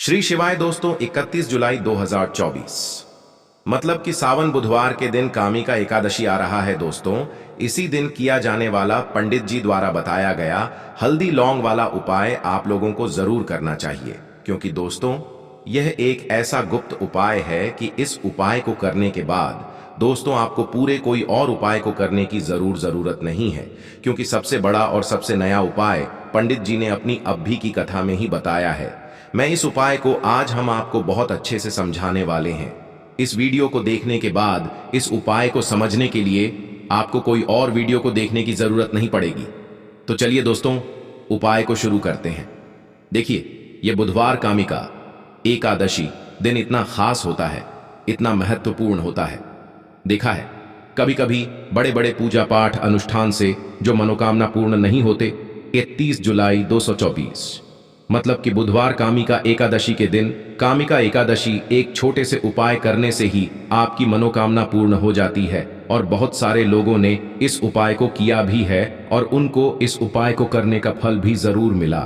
श्री शिवाय दोस्तों, 31 जुलाई 2024 मतलब कि सावन बुधवार के दिन कामिका एकादशी आ रहा है। दोस्तों, इसी दिन किया जाने वाला पंडित जी द्वारा बताया गया हल्दी लौंग वाला उपाय आप लोगों को जरूर करना चाहिए, क्योंकि दोस्तों यह एक ऐसा गुप्त उपाय है कि इस उपाय को करने के बाद दोस्तों आपको पूरे कोई और उपाय को करने की जरूरत नहीं है, क्योंकि सबसे बड़ा और सबसे नया उपाय पंडित जी ने अपनी अभी की कथा में ही बताया है। मैं इस उपाय को आज हम आपको बहुत अच्छे से समझाने वाले हैं। इस वीडियो को देखने के बाद इस उपाय को समझने के लिए आपको कोई और वीडियो को देखने की जरूरत नहीं पड़ेगी। तो चलिए दोस्तों, उपाय को शुरू करते हैं। देखिए, यह बुधवार कामिका एकादशी दिन इतना खास होता है, इतना महत्वपूर्ण होता है। देखा है, कभी कभी बड़े बड़े पूजा पाठ अनुष्ठान से जो मनोकामना पूर्ण नहीं होते, 31 जुलाई 2024 मतलब कि बुधवार कामिका एकादशी के दिन कामिका एकादशी एक छोटे से उपाय करने से ही आपकी मनोकामना पूर्ण हो जाती है। और बहुत सारे लोगों ने इस उपाय को किया भी है और उनको इस उपाय को करने का फल भी जरूर मिला।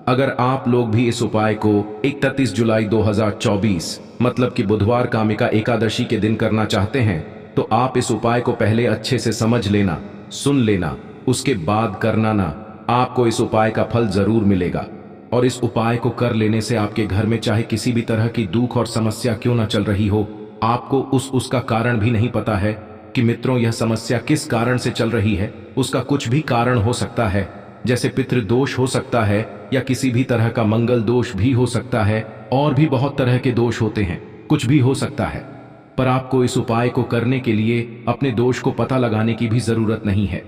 अगर आप लोग भी इस उपाय को 31 जुलाई 2024 मतलब कि बुधवार कामिका एकादशी के दिन करना चाहते हैं, तो आप इस उपाय को पहले अच्छे से समझ लेना, सुन लेना, उसके बाद करना ना। आपको इस उपाय का फल जरूर मिलेगा। और इस उपाय को कर लेने से आपके घर में चाहे किसी भी तरह की दुख और समस्या क्यों ना चल रही हो, आपको उसका कारण भी नहीं पता है कि मित्रों यह समस्या किस कारण से चल रही है। उसका कुछ भी कारण हो सकता है, जैसे पितृदोष हो सकता है या किसी भी तरह का मंगल दोष भी हो सकता है, और भी बहुत तरह के दोष होते हैं, कुछ भी हो सकता है। पर आपको इस उपाय को करने के लिए अपने दोष को पता लगाने की भी जरूरत नहीं है।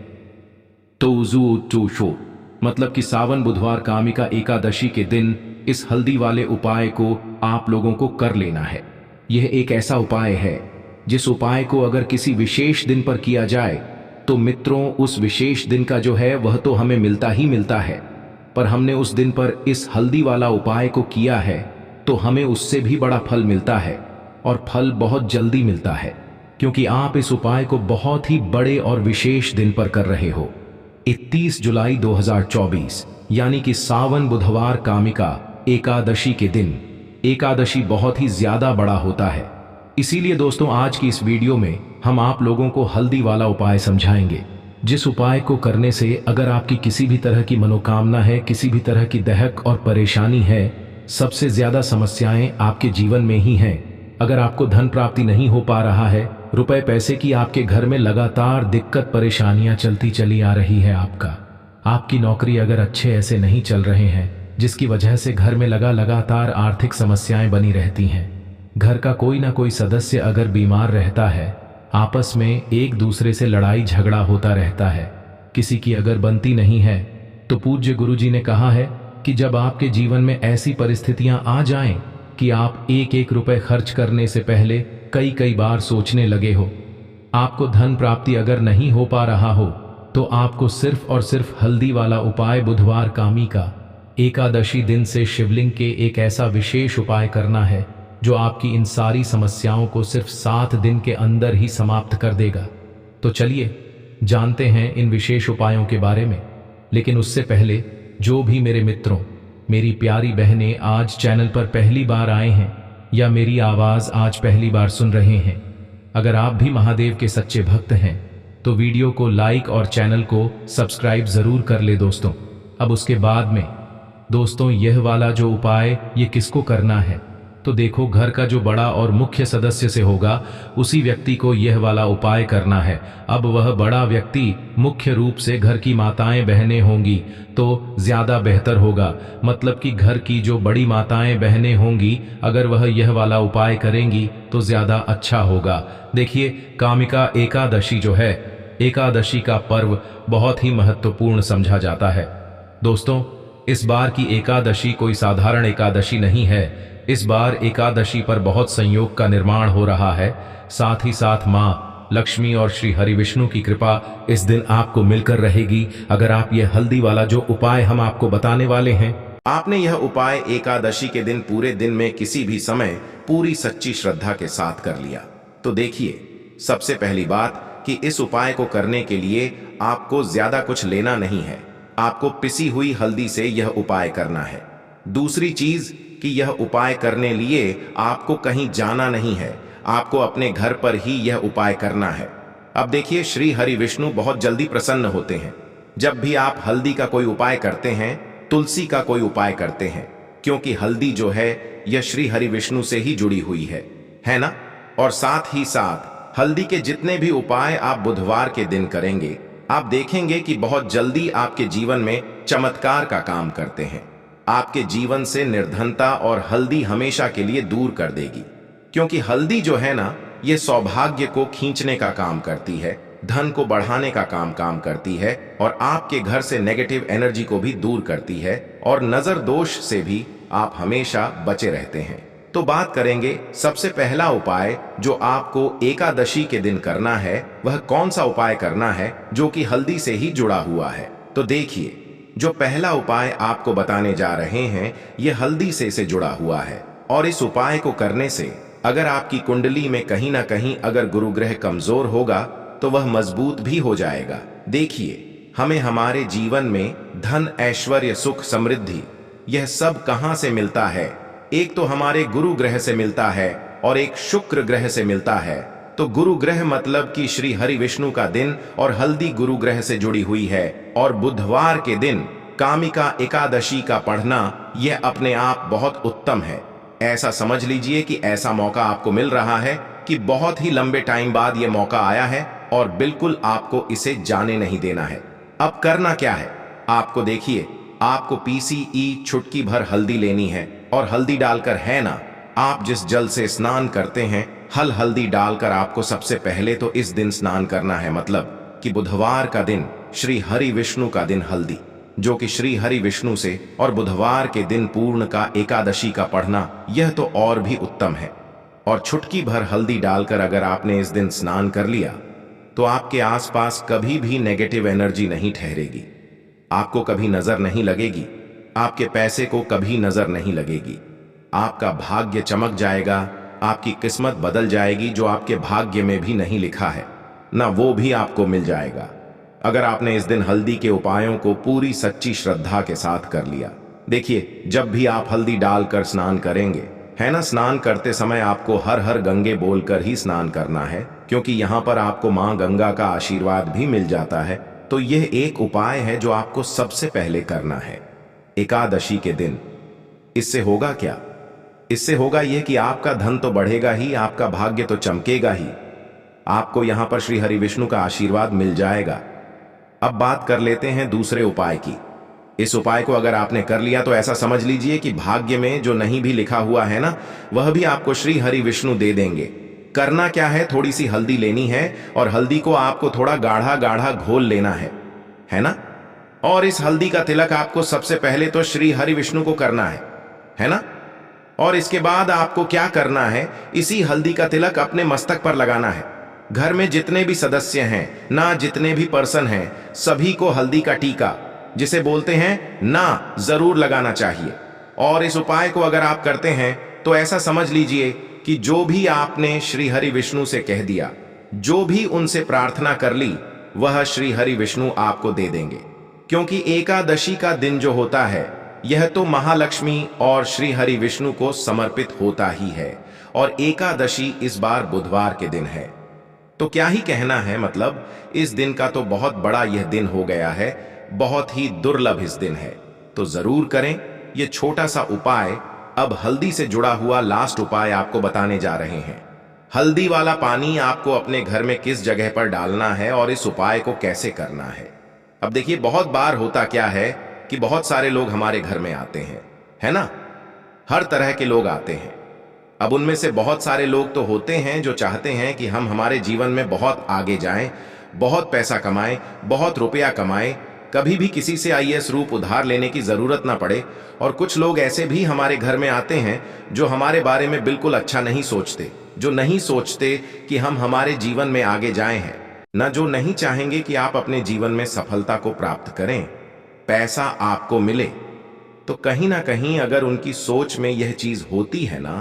तो मतलब कि सावन बुधवार कामिका एकादशी के दिन इस हल्दी वाले उपाय को आप लोगों को कर लेना है। यह एक ऐसा उपाय है जिस उपाय को अगर किसी विशेष दिन पर किया जाए तो मित्रों उस विशेष दिन का जो है वह तो हमें मिलता ही मिलता है, पर हमने उस दिन पर इस हल्दी वाला उपाय को किया है तो हमें उससे भी बड़ा फल मिलता है, और फल बहुत जल्दी मिलता है, क्योंकि आप इस उपाय को बहुत ही बड़े और विशेष दिन पर कर रहे हो। 31 जुलाई 2024 यानी कि सावन बुधवार कामिका एकादशी के दिन। एकादशी बहुत ही ज्यादा बड़ा होता है, इसीलिए दोस्तों आज की इस वीडियो में हम आप लोगों को हल्दी वाला उपाय समझाएंगे, जिस उपाय को करने से अगर आपकी किसी भी तरह की मनोकामना है, किसी भी तरह की दहक और परेशानी है, सबसे ज्यादा समस्याएं आपके जीवन में ही हैं। अगर आपको धन प्राप्ति नहीं हो पा रहा है, रुपए पैसे की आपके घर में लगातार दिक्कत परेशानियां चलती चली आ रही है, आपकी नौकरी अगर अच्छे ऐसे नहीं चल रहे हैं, जिसकी वजह से घर में लगातार आर्थिक समस्याएं बनी रहती हैं, घर का कोई ना कोई सदस्य अगर बीमार रहता है, आपस में एक दूसरे से लड़ाई झगड़ा होता रहता है, किसी की अगर बनती नहीं है, तो पूज्य गुरुजी ने कहा है कि जब आपके जीवन में ऐसी परिस्थितियां आ जाएं कि आप एक एक रुपए खर्च करने से पहले कई बार सोचने लगे हो, आपको धन प्राप्ति अगर नहीं हो पा रहा हो, तो आपको सिर्फ और सिर्फ हल्दी वाला उपाय बुधवार कामिका एकादशी दिन से शिवलिंग के एक ऐसा विशेष उपाय करना है जो आपकी इन सारी समस्याओं को सिर्फ 7 दिन के अंदर ही समाप्त कर देगा। तो चलिए जानते हैं इन विशेष उपायों के बारे में। लेकिन उससे पहले जो भी मेरे मित्रों, मेरी प्यारी बहनें आज चैनल पर पहली बार आए हैं या मेरी आवाज आज पहली बार सुन रहे हैं, अगर आप भी महादेव के सच्चे भक्त हैं तो वीडियो को लाइक और चैनल को सब्सक्राइब जरूर कर ले दोस्तों। अब उसके बाद में दोस्तों यह वाला जो उपाय ये किसको करना है, तो देखो घर का जो बड़ा और मुख्य सदस्य से होगा उसी व्यक्ति को यह वाला उपाय करना है। अब वह बड़ा व्यक्ति मुख्य रूप से घर की माताएं बहनें होंगी तो ज्यादा बेहतर होगा, मतलब कि घर की जो बड़ी माताएं बहनें होंगी अगर वह यह वाला उपाय करेंगी तो ज्यादा अच्छा होगा। देखिए, कामिका एकादशी जो है, एकादशी का पर्व बहुत ही महत्वपूर्ण समझा जाता है। दोस्तों इस बार की एकादशी कोई साधारण एकादशी नहीं है। इस बार एकादशी पर बहुत संयोग का निर्माण हो रहा है, साथ ही साथ माँ लक्ष्मी और श्री हरि विष्णु की कृपा इस दिन आपको मिलकर रहेगी अगर आप यह हल्दी वाला जो उपाय हम आपको बताने वाले हैं, आपने यह उपाय एकादशी के दिन पूरे दिन में किसी भी समय पूरी सच्ची श्रद्धा के साथ कर लिया। तो देखिए, सबसे पहली बात कि इस उपाय को करने के लिए आपको ज्यादा कुछ लेना नहीं है, आपको पिसी हुई हल्दी से यह उपाय करना है। दूसरी चीज कि यह उपाय करने लिए आपको कहीं जाना नहीं है, आपको अपने घर पर ही यह उपाय करना है। अब देखिए, श्री हरि विष्णु बहुत जल्दी प्रसन्न होते हैं जब भी आप हल्दी का कोई उपाय करते हैं, तुलसी का कोई उपाय करते हैं, क्योंकि हल्दी जो है यह श्री हरि विष्णु से ही जुड़ी हुई है ना। और साथ ही साथ हल्दी के जितने भी उपाय आप बुधवार के दिन करेंगे, आप देखेंगे कि बहुत जल्दी आपके जीवन में चमत्कार का काम करते हैं। आपके जीवन से निर्धनता और हल्दी हमेशा के लिए दूर कर देगी, क्योंकि हल्दी जो है ना, ये सौभाग्य को खींचने का काम करती है, धन को बढ़ाने का काम करती है, और आपके घर से नेगेटिव एनर्जी को भी दूर करती है, और नजर दोष से भी आप हमेशा बचे रहते हैं। तो बात करेंगे सबसे पहला उपाय जो आपको एकादशी के दिन करना है, वह कौन सा उपाय करना है जो कि हल्दी से ही जुड़ा हुआ है। तो देखिए, जो पहला उपाय आपको बताने जा रहे हैं, यह हल्दी से जुड़ा हुआ है, और इस उपाय को करने से अगर आपकी कुंडली में कहीं ना कहीं अगर गुरु ग्रह कमजोर होगा तो वह मजबूत भी हो जाएगा। देखिए, हमें हमारे जीवन में धन, ऐश्वर्य, सुख, समृद्धि, यह सब कहां से मिलता है? एक तो हमारे गुरु ग्रह से मिलता है और एक शुक्र ग्रह से मिलता है। तो गुरु ग्रह मतलब कि श्री हरि विष्णु का दिन, और हल्दी गुरु ग्रह से जुड़ी हुई है। और बुधवार के दिन कामिका एकादशी का पढ़ना यह अपने आप बहुत उत्तम है। ऐसा समझ लीजिए कि ऐसा मौका आपको मिल रहा है कि बहुत ही लंबे टाइम बाद यह मौका आया है, और बिल्कुल आपको इसे जाने नहीं देना है। अब करना क्या है? आपको देखिए, आपको पीसीई चुटकी भर हल्दी लेनी है, और हल्दी डालकर, है ना, आप जिस जल से स्नान करते हैं, हल्दी डालकर आपको सबसे पहले तो इस दिन स्नान करना है। मतलब कि बुधवार का दिन, श्री हरि विष्णु का दिन हल्दी, जो कि श्री हरि विष्णु से, और बुधवार के दिन पूर्ण का एकादशी का पढ़ना, यह तो और भी उत्तम है। और चुटकी भर हल्दी डालकर अगर आपने इस दिन स्नान कर लिया तो आपके आसपास कभी भी नेगेटिव एनर्जी नहीं ठहरेगी, आपको कभी नजर नहीं लगेगी, आपके पैसे को कभी नजर नहीं लगेगी, आपका भाग्य चमक जाएगा, आपकी किस्मत बदल जाएगी। जो आपके भाग्य में भी नहीं लिखा है ना, वो भी आपको मिल जाएगा, अगर आपने इस दिन हल्दी के उपायों को पूरी सच्ची श्रद्धा के साथ कर लिया। देखिए, जब भी आप हल्दी डालकर स्नान करेंगे, है ना, स्नान करते समय आपको हर हर गंगे बोलकर ही स्नान करना है, क्योंकि यहाँ पर आपको माँ गंगा का आशीर्वाद भी मिल जाता है। तो यह एक उपाय है जो आपको सबसे पहले करना है एकादशी के दिन। इससे होगा क्या? इससे होगा यह कि आपका धन तो बढ़ेगा ही, आपका भाग्य तो चमकेगा ही, आपको यहां पर श्री हरि विष्णु का आशीर्वाद मिल जाएगा। अब बात कर लेते हैं दूसरे उपाय की। इस उपाय को अगर आपने कर लिया तो ऐसा समझ लीजिए कि भाग्य में जो नहीं भी लिखा हुआ है ना, वह भी आपको श्री हरि विष्णु दे देंगे। करना क्या है? थोड़ी सी हल्दी लेनी है, और हल्दी को आपको थोड़ा गाढ़ा गाढ़ा घोल लेना है ना। और इस हल्दी का तिलक आपको सबसे पहले तो श्री हरि विष्णु को करना है ना। और इसके बाद आपको क्या करना है? इसी हल्दी का तिलक अपने मस्तक पर लगाना है। घर में जितने भी सदस्य हैं ना, जितने भी पर्सन हैं, सभी को हल्दी का टीका, जिसे बोलते हैं ना, जरूर लगाना चाहिए। और इस उपाय को अगर आप करते हैं तो ऐसा समझ लीजिए कि जो भी आपने श्री हरि विष्णु से कह दिया, जो भी उनसे प्रार्थना कर ली, वह श्री हरि विष्णु आपको दे देंगे। क्योंकि एकादशी का दिन जो होता है, यह तो महालक्ष्मी और श्री हरि विष्णु को समर्पित होता ही है, और एकादशी इस बार बुधवार के दिन है। तो क्या ही कहना है, मतलब इस दिन का तो बहुत बड़ा यह दिन हो गया है, बहुत ही दुर्लभ इस दिन है। तो जरूर करें यह छोटा सा उपाय। अब हल्दी से जुड़ा हुआ लास्ट उपाय आपको बताने जा रहे हैं। हल्दी वाला पानी आपको अपने घर में किस जगह पर डालना है और इस उपाय को कैसे करना है। अब देखिए, बहुत बार होता क्या है कि बहुत सारे लोग हमारे घर में आते हैं, है ना, हर तरह के लोग आते हैं। अब उनमें से बहुत सारे लोग तो होते हैं जो चाहते हैं कि हम हमारे जीवन में बहुत आगे जाएं, बहुत पैसा कमाएं, बहुत रुपया कमाएं, कभी भी किसी से आईएएस रूप उधार लेने की जरूरत ना पड़े। और कुछ लोग ऐसे भी हमारे घर में आते हैं जो हमारे बारे में बिल्कुल अच्छा नहीं सोचते, जो नहीं सोचते कि हम हमारे जीवन में आगे जाए हैं, ना जो नहीं चाहेंगे कि आप अपने जीवन में सफलता को प्राप्त करें, पैसा आपको मिले। तो कहीं ना कहीं अगर उनकी सोच में यह चीज होती है ना,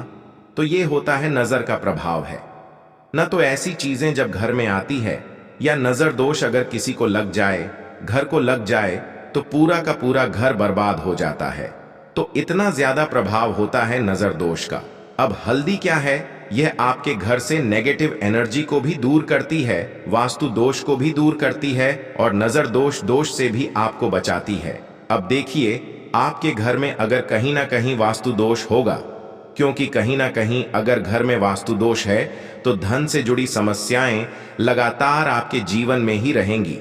तो ये होता है नजर का प्रभाव है ना। तो ऐसी चीजें जब घर में आती है, या नजर दोष अगर किसी को लग जाए, घर को लग जाए, तो पूरा का पूरा घर बर्बाद हो जाता है। तो इतना ज्यादा प्रभाव होता है नजर दोष का। अब हल्दी क्या है? यह आपके घर से नेगेटिव एनर्जी को भी दूर करती है, वास्तु दोष को भी दूर करती है और नजर दोष से भी आपको बचाती है। अब देखिए, आपके घर में अगर कहीं ना कहीं वास्तु दोष होगा, क्योंकि कहीं ना कहीं अगर घर में वास्तु दोष है तो धन से जुड़ी समस्याएं लगातार आपके जीवन में ही रहेंगी।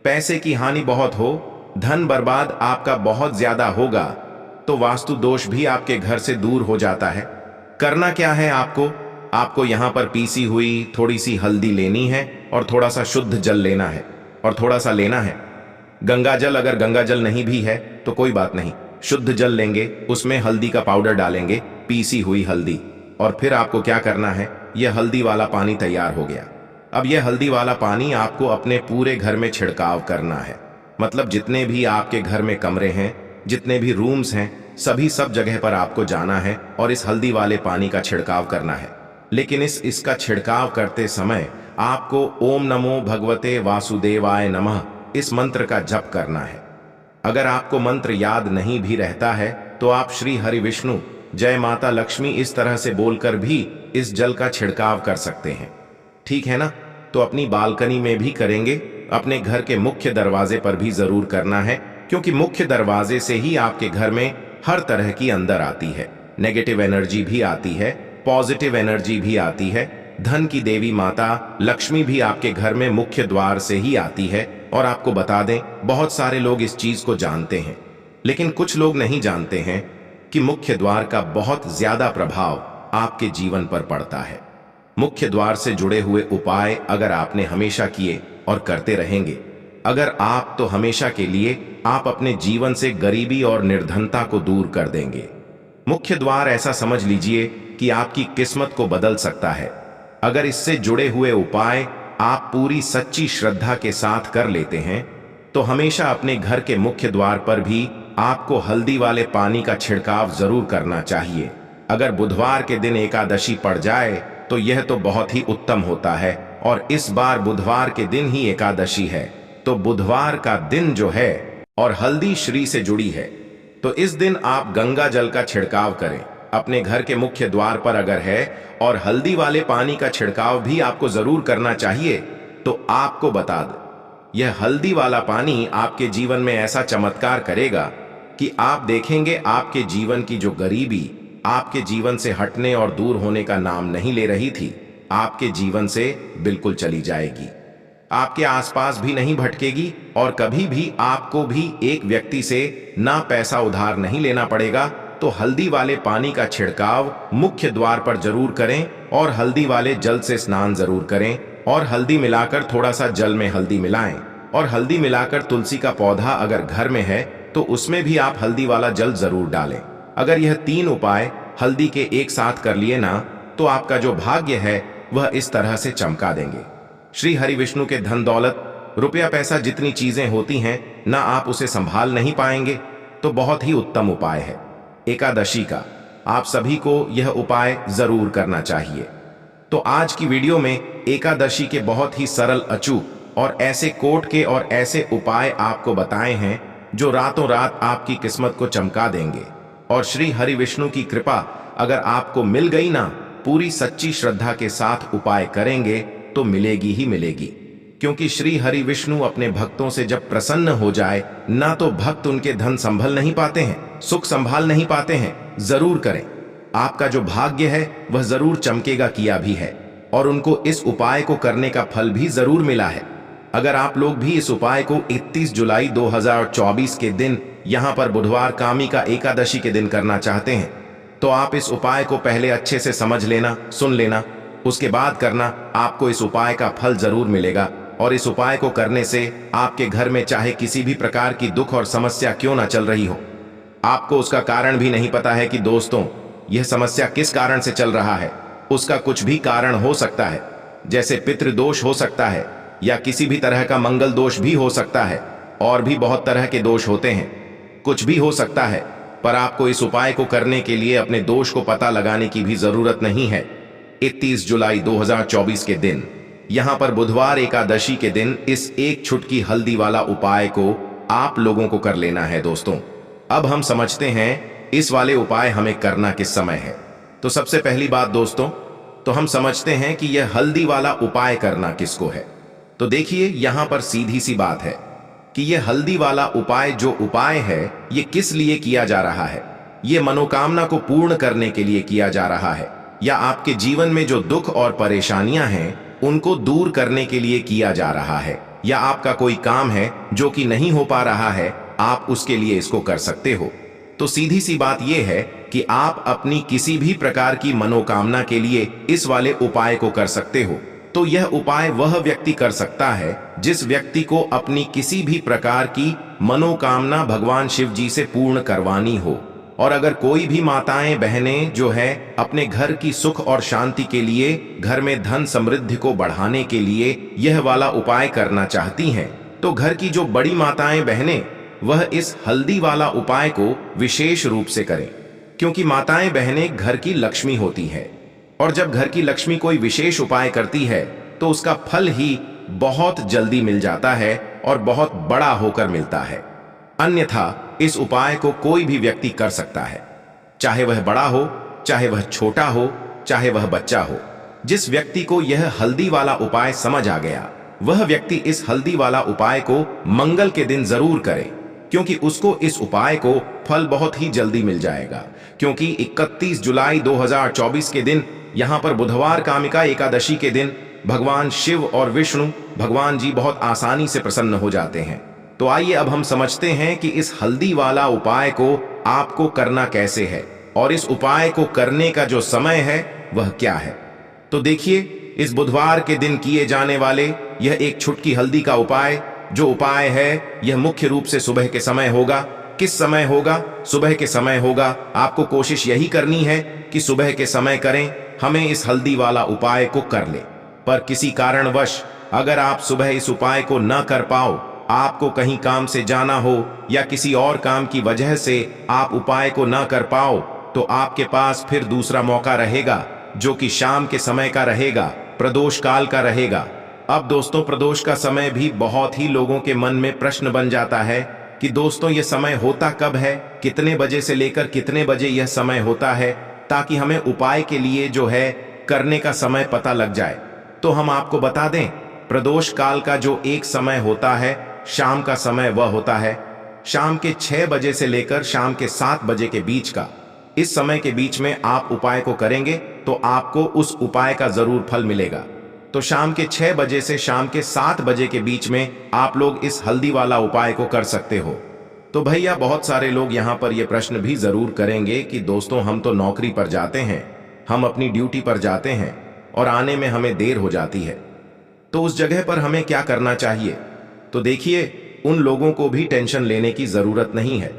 पैसे की हानि बहुत हो, धन बर्बाद आपका बहुत ज्यादा होगा, तो वास्तु दोष भी आपके घर से दूर हो जाता है। करना क्या है आपको यहां पर पीसी हुई थोड़ी सी हल्दी लेनी है और थोड़ा सा शुद्ध जल लेना है और थोड़ा सा लेना है गंगा जल। अगर गंगा जल नहीं भी है तो कोई बात नहीं, शुद्ध जल लेंगे, उसमें हल्दी का पाउडर डालेंगे, पीसी हुई हल्दी, और फिर आपको क्या करना है, यह हल्दी वाला पानी तैयार हो गया। अब यह हल्दी वाला पानी आपको अपने पूरे घर में छिड़काव करना है। मतलब जितने भी आपके घर में कमरे हैं, जितने भी रूम्स हैं, सब जगह पर आपको जाना है और इस हल्दी वाले पानी का छिड़काव करना है। लेकिन इसका छिड़काव करते समय आपको ओम नमो भगवते वासुदेवाय नमः इस मंत्र का जप करना है। अगर आपको मंत्र याद नहीं भी रहता है तो आप श्री हरि विष्णु जय माता लक्ष्मी इस तरह से बोलकर भी इस जल का छिड़काव कर सकते हैं। ठीक है ना? तो अपनी बालकनी में भी करेंगे, अपने घर के मुख्य दरवाजे पर भी जरूर करना है, क्योंकि मुख्य दरवाजे से ही आपके घर में हर तरह की अंदर आती है, नेगेटिव एनर्जी भी आती है, पॉजिटिव एनर्जी भी आती है। धन की देवी माता लक्ष्मी भी आपके घर में मुख्य द्वार से ही आती है। और आपको बता दें, बहुत सारे लोग इस चीज को जानते हैं, लेकिन कुछ लोग नहीं जानते हैं कि मुख्य द्वार का बहुत ज्यादा प्रभाव आपके जीवन पर पड़ता है। मुख्य द्वार से जुड़े हुए उपाय अगर आपने हमेशा किए और करते रहेंगे, अगर आप तो हमेशा के लिए आप अपने जीवन से गरीबी और निर्धनता को दूर कर देंगे। मुख्य द्वार ऐसा समझ लीजिए कि आपकी किस्मत को बदल सकता है। अगर इससे जुड़े हुए उपाय आप पूरी सच्ची श्रद्धा के साथ कर लेते हैं तो हमेशा अपने घर के मुख्य द्वार पर भी आपको हल्दी वाले पानी का छिड़काव जरूर करना चाहिए। अगर बुधवार के दिन एकादशी पड़ जाए तो यह तो बहुत ही उत्तम होता है, और इस बार बुधवार के दिन ही एकादशी है, तो बुधवार का दिन जो है और हल्दी श्री से जुड़ी है, तो इस दिन आप गंगा जल का छिड़काव करें अपने घर के मुख्य द्वार पर अगर है, और हल्दी वाले पानी का छिड़काव भी आपको जरूर करना चाहिए। तो आपको बता दें, यह हल्दी वाला पानी आपके जीवन में ऐसा चमत्कार करेगा कि आप देखेंगे आपके जीवन की जो गरीबी आपके जीवन से हटने और दूर होने का नाम नहीं ले रही थी, आपके जीवन से बिल्कुल चली जाएगी, आपके आसपास भी नहीं भटकेगी, और कभी भी आपको भी एक व्यक्ति से ना पैसा उधार नहीं लेना पड़ेगा। तो हल्दी वाले पानी का छिड़काव मुख्य द्वार पर जरूर करें और हल्दी वाले जल से स्नान जरूर करें, और हल्दी मिलाकर थोड़ा सा जल में हल्दी मिलाएं, और हल्दी मिलाकर तुलसी का पौधा अगर घर में है तो उसमें भी आप हल्दी वाला जल जरूर डालें। अगर यह 3 उपाय हल्दी के एक साथ कर लिए ना, तो आपका जो भाग्य है वह इस तरह से चमका देंगे। श्री हरि विष्णु के धन दौलत रुपया पैसा जितनी चीजें होती हैं ना, आप उसे संभाल नहीं पाएंगे। तो बहुत ही उत्तम उपाय है एकादशी का, आप सभी को यह उपाय जरूर करना चाहिए। तो आज की वीडियो में एकादशी के बहुत ही सरल, अचूक और ऐसे कोट के और ऐसे उपाय आपको बताए हैं जो रातों रात आपकी किस्मत को चमका देंगे। और श्री हरि विष्णु की कृपा अगर आपको मिल गई ना, पूरी सच्ची श्रद्धा के साथ उपाय करेंगे तो मिलेगी ही मिलेगी, क्योंकि श्री हरि विष्णु अपने भक्तों से जब प्रसन्न हो जाए ना, तो भक्त उनके धन संभल नहीं पाते हैं, सुख संभाल नहीं पाते हैं। जरूर करें, आपका जो भाग्य है वह जरूर चमकेगा, किया भी है, और उनको इस उपाय को करने का फल भी जरूर मिला है। अगर आप लोग भी इस उपाय को 31 जुलाई 2024 के दिन यहां पर बुधवार कामिका एकादशी के दिन करना चाहते हैं, तो आप इस उपाय को पहले अच्छे से समझ लेना, सुन लेना, उसके बाद करना। आपको इस उपाय का फल जरूर मिलेगा, और इस उपाय को करने से आपके घर में चाहे किसी भी प्रकार की दुख और समस्या क्यों ना चल रही हो, आपको उसका कारण भी नहीं पता है कि दोस्तों यह समस्या किस कारण से चल रहा है, उसका कुछ भी कारण हो सकता है, जैसे पितृदोष हो सकता है, या किसी भी तरह का मंगल दोष भी हो सकता है, और भी बहुत तरह के दोष होते हैं, कुछ भी हो सकता है। पर आपको इस उपाय को करने के लिए अपने दोष को पता लगाने की भी जरूरत नहीं है। 31 जुलाई 2024 के दिन यहां पर बुधवार एकादशी के दिन इस एक छुटकी हल्दी वाला उपाय को आप लोगों को कर लेना है। दोस्तों, अब हम समझते हैं इस वाले उपाय हमें करना किस समय है। तो सबसे पहली बात दोस्तों, तो हम समझते हैं कि यह हल्दी वाला उपाय करना किसको है। तो देखिए यहां पर सीधी सी बात है कि यह हल्दी वाला उपाय जो उपाय है ये किस लिए किया जा रहा है। ये मनोकामना को पूर्ण करने के लिए किया जा रहा है, या आपके जीवन में जो दुख और परेशानियां हैं उनको दूर करने के लिए किया जा रहा है, या आपका कोई काम है जो कि नहीं हो पा रहा है, आप उसके लिए इसको कर सकते हो। तो सीधी सी बात यह है कि आप अपनी किसी भी प्रकार की मनोकामना के लिए इस वाले उपाय को कर सकते हो। तो यह उपाय वह व्यक्ति कर सकता है जिस व्यक्ति को अपनी किसी भी प्रकार की मनोकामना भगवान शिव जी से पूर्ण करवानी हो। और अगर कोई भी माताएं बहनें जो है अपने घर की सुख और शांति के लिए, घर में धन समृद्धि को बढ़ाने के लिए यह वाला उपाय करना चाहती हैं, तो घर की जो बड़ी माताएं बहनें वह इस हल्दी वाला उपाय को विशेष रूप से करें, क्योंकि माताएं बहनें घर की लक्ष्मी होती है। और जब घर की लक्ष्मी कोई विशेष उपाय करती है तो उसका फल ही बहुत जल्दी मिल जाता है और बहुत बड़ा होकर मिलता है। अन्यथा इस उपाय को कोई भी व्यक्ति कर सकता है, चाहे वह बड़ा हो, चाहे वह छोटा हो, चाहे वह बच्चा हो। जिस व्यक्ति को यह हल्दी वाला उपाय समझ आ गया वह व्यक्ति इस हल्दी वाला उपाय को मंगल के दिन जरूर करे, क्योंकि उसको इस उपाय को फल बहुत ही जल्दी मिल जाएगा। क्योंकि 31 जुलाई 2024 के दिन यहां पर बुधवार कामिका एकादशी के दिन भगवान शिव और विष्णु भगवान जी बहुत आसानी से प्रसन्न हो जाते हैं। तो आइए अब हम समझते हैं कि इस हल्दी वाला उपाय को आपको करना कैसे है और इस उपाय को करने का जो समय है वह क्या है। तो देखिए, इस बुधवार के दिन किए जाने वाले यह एक छुटकी हल्दी का उपाय जो उपाय है यह मुख्य रूप से सुबह के समय होगा। किस समय होगा? सुबह के समय होगा। आपको कोशिश यही करनी है कि सुबह के समय करें, हमें इस हल्दी वाला उपाय को कर ले। पर किसी कारणवश अगर आप सुबह इस उपाय को न कर पाओ, आपको कहीं काम से जाना हो या किसी और काम की वजह से आप उपाय को न कर पाओ, तो आपके पास फिर दूसरा मौका रहेगा जो कि शाम के समय का रहेगा, प्रदोष काल का रहेगा। अब दोस्तों, प्रदोष का समय भी बहुत ही लोगों के मन में प्रश्न बन जाता है कि दोस्तों ये समय होता कब है, कितने बजे से लेकर कितने बजे यह समय होता है, ताकि हमें उपाय के लिए जो है करने का समय पता लग जाए। तो हम आपको बता दें, प्रदोष काल का जो एक समय होता है, शाम का समय वह होता है शाम के 6 बजे से लेकर शाम के 7 बजे के बीच का। इस समय के बीच में आप उपाय को करेंगे तो आपको उस उपाय का जरूर फल मिलेगा। तो शाम के 6 बजे से शाम के 7 बजे के बीच में आप लोग इस हल्दी वाला उपाय को कर सकते हो। तो भैया बहुत सारे लोग यहाँ पर यह प्रश्न भी जरूर करेंगे कि दोस्तों हम तो नौकरी पर जाते हैं, हम अपनी ड्यूटी पर जाते हैं और आने में हमें देर हो जाती है, तो उस जगह पर हमें क्या करना चाहिए। तो देखिए, उन लोगों को भी टेंशन लेने की जरूरत नहीं है।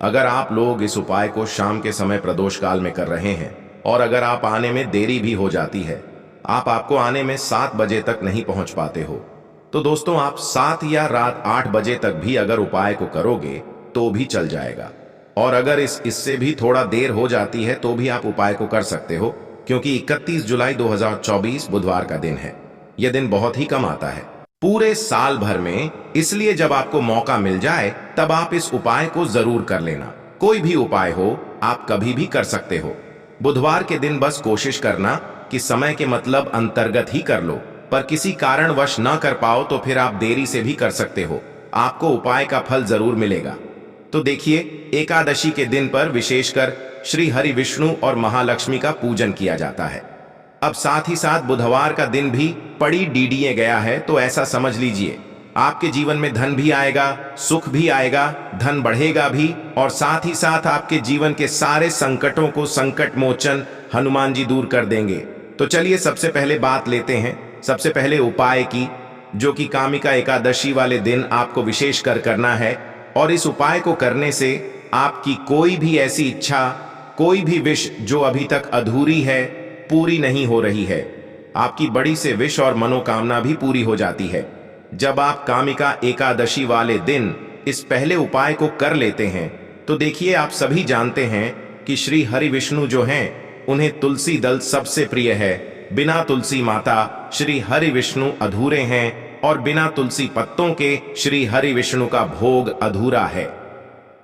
अगर आप लोग इस उपाय को शाम के समय प्रदोष काल में कर रहे हैं और अगर आप आने में देरी भी हो जाती है, आपको आने में 7 बजे तक नहीं पहुंच पाते हो, तो दोस्तों आप 7 या रात 8 बजे तक भी अगर उपाय को करोगे तो भी चल जाएगा। और अगर इससे भी थोड़ा देर हो जाती है तो भी आप उपाय को कर सकते हो, क्योंकि 31 जुलाई 2024 बुधवार का दिन है। यह दिन बहुत ही कम आता है पूरे साल भर में, इसलिए जब आपको मौका मिल जाए तब आप इस उपाय को जरूर कर लेना। कोई भी उपाय हो आप कभी भी कर सकते हो। बुधवार के दिन बस कोशिश करना कि समय के मतलब अंतर्गत ही कर लो, पर किसी कारणवश ना कर पाओ तो फिर आप देरी से भी कर सकते हो, आपको उपाय का फल जरूर मिलेगा। तो देखिए, एकादशी के दिन पर विशेषकर श्री हरि विष्णु और महालक्ष्मी का पूजन किया जाता है। अब साथ ही साथ बुधवार का दिन भी पड़ी डीडीए गया है, तो ऐसा समझ लीजिए आपके जीवन में धन भी आएगा, सुख भी आएगा, धन बढ़ेगा भी, और साथ ही साथ आपके जीवन के सारे संकटों को संकट मोचन हनुमान जी दूर कर देंगे। तो चलिए सबसे पहले बात लेते हैं सबसे पहले उपाय की, जो कि कामिका एकादशी वाले दिन आपको विशेष कर करना है। और इस उपाय को करने से आपकी कोई भी ऐसी इच्छा, कोई भी विश जो अभी तक अधूरी है, पूरी नहीं हो रही है, आपकी बड़ी से विश और मनोकामना भी पूरी हो जाती है जब आप कामिका एकादशी वाले दिन इस पहले उपाय को कर लेते हैं। तो देखिए, आप सभी जानते हैं कि श्री हरि विष्णु जो हैं उन्हें तुलसी दल सबसे प्रिय है। बिना तुलसी माता श्री हरि विष्णु अधूरे हैं और बिना तुलसी पत्तों के श्री हरि विष्णु का भोग अधूरा है।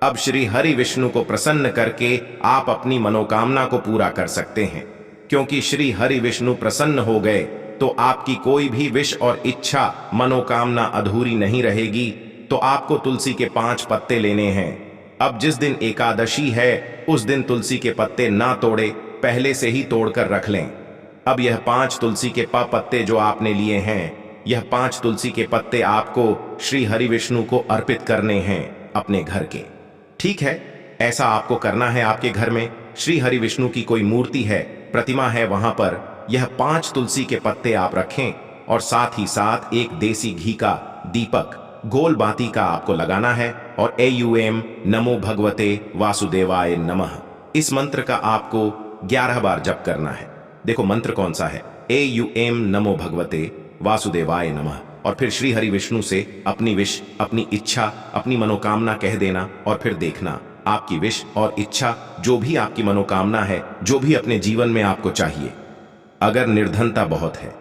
अब श्री हरि विष्णु को प्रसन्न करके आप अपनी मनोकामना को पूरा कर सकते हैं। क्योंकि श्री हरि विष्णु प्रसन्न हो गए तो आपकी कोई भी विश और इच्छा मनोकामना अधूरी नहीं रहेगी। तो आपको तुलसी के 5 पत्ते लेने हैं। अब जिस दिन एकादशी है उस दिन तुलसी के पत्ते ना तोड़े, पहले से ही तोड़कर रख लें। अब यह 5 तुलसी के पत्ते जो आपने लिए हैं, यह 5 तुलसी के पत्ते आपको श्री हरि विष्णु को अर्पित करने हैं अपने घर के। ठीक है, ऐसा आपको करना है। आपके घर में श्री हरि विष्णु की कोई मूर्ति है, प्रतिमा है, वहां पर यह 5 तुलसी के पत्ते आप रखें और साथ ही साथ एक देसी घी का दीपक गोल बाती का आपको लगाना है और AUM नमो भगवते वासुदेवाय नमः इस मंत्र का आपको 11 बार जप करना है। देखो मंत्र कौन सा है, AUM नमो भगवते वासुदेवाय नमः। और फिर श्री हरि विष्णु से अपनी विश, अपनी इच्छा, अपनी मनोकामना कह देना और फिर देखना आपकी विश और इच्छा, जो भी आपकी मनोकामना है, जो भी अपने जीवन में आपको चाहिए। अगर निर्धनता बहुत है,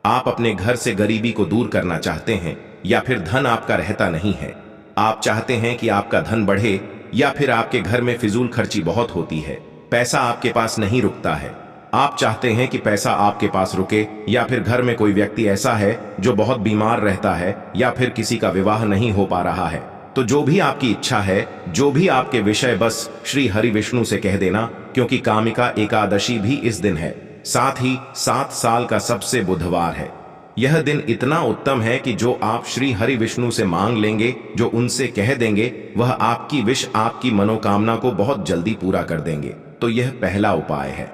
आप अपने घर से गरीबी को दूर करना चाहते हैं, या फिर धन आपका रहता नहीं है, आप चाहते हैं कि आपका धन बढ़े, या फिर आपके घर में फिजूल खर्ची बहुत होती है, पैसा आपके पास नहीं रुकता है, आप चाहते हैं कि पैसा आपके पास रुके, या फिर घर में कोई व्यक्ति ऐसा है जो बहुत बीमार रहता है, या फिर किसी का विवाह नहीं हो पा रहा है, तो जो भी आपकी इच्छा है, जो भी आपके विषय, बस श्री हरि विष्णु से कह देना। क्योंकि कामिका एकादशी भी इस दिन है, साथ ही 7 साल का सबसे बुधवार है। यह दिन इतना उत्तम है कि जो आप श्री हरि विष्णु से मांग लेंगे, जो उनसे कह देंगे, वह आपकी विश, आपकी मनोकामना को बहुत जल्दी पूरा कर देंगे। तो यह पहला उपाय है।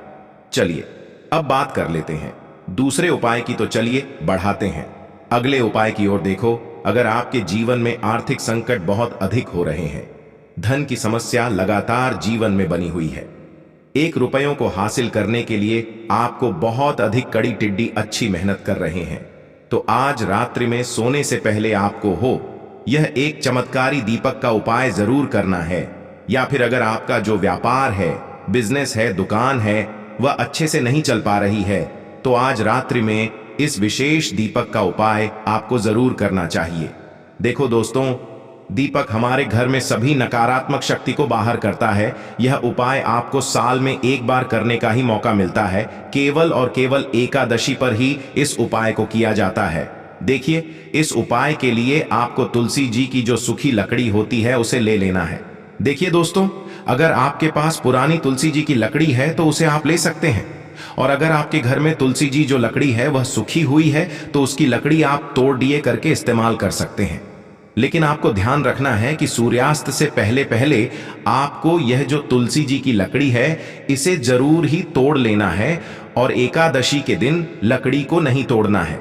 चलिए अब बात कर लेते हैं दूसरे उपाय की। तो चलिए बढ़ाते हैं अगले उपाय की ओर। देखो, अगर आपके जीवन में आर्थिक संकट बहुत अधिक हो रहे हैं, धन की समस्या लगातार जीवन में बनी हुई है, 1 रुपयों को हासिल करने के लिए आपको बहुत अधिक कड़ी टिड्डी अच्छी मेहनत कर रहे हैं, तो आज रात्रि में सोने से पहले आपको यह एक चमत्कारी दीपक का उपाय जरूर करना है। या फिर अगर आपका जो व्यापार है, बिजनेस है, दुकान है, वह अच्छे से नहीं चल पा रही है, तो आज रात्रि में इस विशेष दीपक का उपाय आपको जरूर करना चाहिए। देखो दोस्तों, दीपक हमारे घर में सभी नकारात्मक शक्ति को बाहर करता है। यह उपाय आपको साल में 1 बार करने का ही मौका मिलता है। केवल और केवल एकादशी पर ही इस उपाय को किया जाता है। देखिए, इस उपाय के लिए आपको तुलसी जी की जो सूखी लकड़ी होती है उसे ले लेना है। देखिए दोस्तों, अगर आपके पास पुरानी तुलसी जी की लकड़ी है तो उसे आप ले सकते हैं, और अगर आपके घर में तुलसी जी जो लकड़ी है वह सूखी हुई है तो उसकी लकड़ी आप तोड़ दिए करके इस्तेमाल कर सकते हैं। लेकिन आपको ध्यान रखना है कि सूर्यास्त से पहले पहले आपको यह जो तुलसी जी की लकड़ी है इसे जरूर ही तोड़ लेना है, और एकादशी के दिन लकड़ी को नहीं तोड़ना है।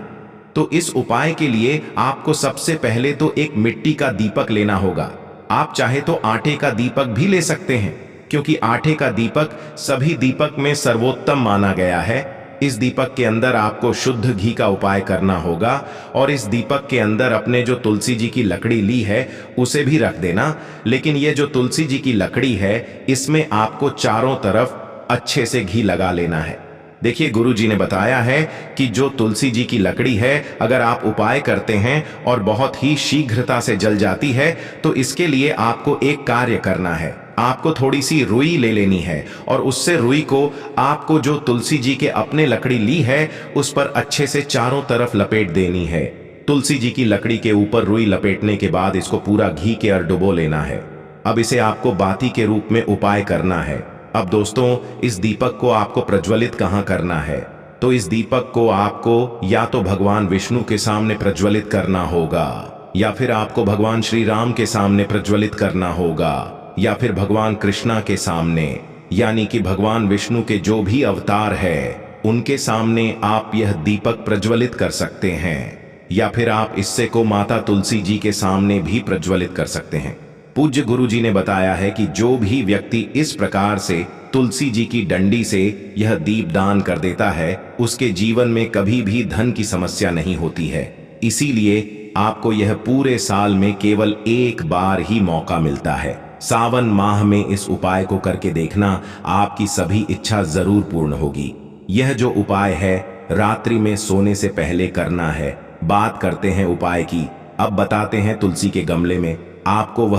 तो इस उपाय के लिए आपको सबसे पहले तो एक मिट्टी का दीपक लेना होगा। आप चाहे तो आटे का दीपक भी ले सकते हैं, क्योंकि आटे का दीपक सभी दीपक में सर्वोत्तम माना गया है। इस दीपक के अंदर आपको शुद्ध घी का उपाय करना होगा, और इस दीपक के अंदर अपने जो तुलसी जी की लकड़ी ली है उसे भी रख देना। लेकिन ये जो तुलसी जी की लकड़ी है, इसमें आपको चारों तरफ अच्छे से घी लगा लेना है। देखिए, गुरु जी ने बताया है कि जो तुलसी जी की लकड़ी है, अगर आप उपाय करते हैं और बहुत ही शीघ्रता से जल जाती है, तो इसके लिए आपको एक कार्य करना है। आपको थोड़ी सी रुई ले लेनी है, और उससे रुई को आपको जो तुलसी जी के अपने लकड़ी ली है उस पर अच्छे से चारों तरफ लपेट देनी है। तुलसी जी की लकड़ी के ऊपर रुई लपेटने के बाद इसको पूरा घी के अंदर डुबो लेना है। अब इसे आपको बाती के रूप में उपाय करना है। अब दोस्तों, इस दीपक को आपको प्रज्वलित कहाँ करना है? तो इस दीपक को आपको या तो भगवान विष्णु के सामने प्रज्वलित करना होगा, या फिर आपको भगवान श्री राम के सामने प्रज्वलित करना होगा, या फिर भगवान कृष्णा के सामने, यानी कि भगवान विष्णु के जो भी अवतार है उनके सामने आप यह दीपक प्रज्वलित कर सकते हैं। या फिर आप इससे को माता तुलसी जी के सामने भी प्रज्वलित कर सकते हैं। पूज्य गुरु जी ने बताया है कि जो भी व्यक्ति इस प्रकार से तुलसी जी की डंडी से यह दीप दान कर देता है, उसके जीवन में कभी भी धन की समस्या नहीं होती है। इसीलिए आपको यह पूरे साल में केवल 1 बार ही मौका मिलता है। सावन माह में इस उपाय को करके देखना, आपकी सभी इच्छा जरूर पूर्ण होगी। यह जो उपाय है रात्रि में सोने से पहले करना है। बात करते हैं उपाय की। अब बताते हैं तुलसी के गमले में आपको वह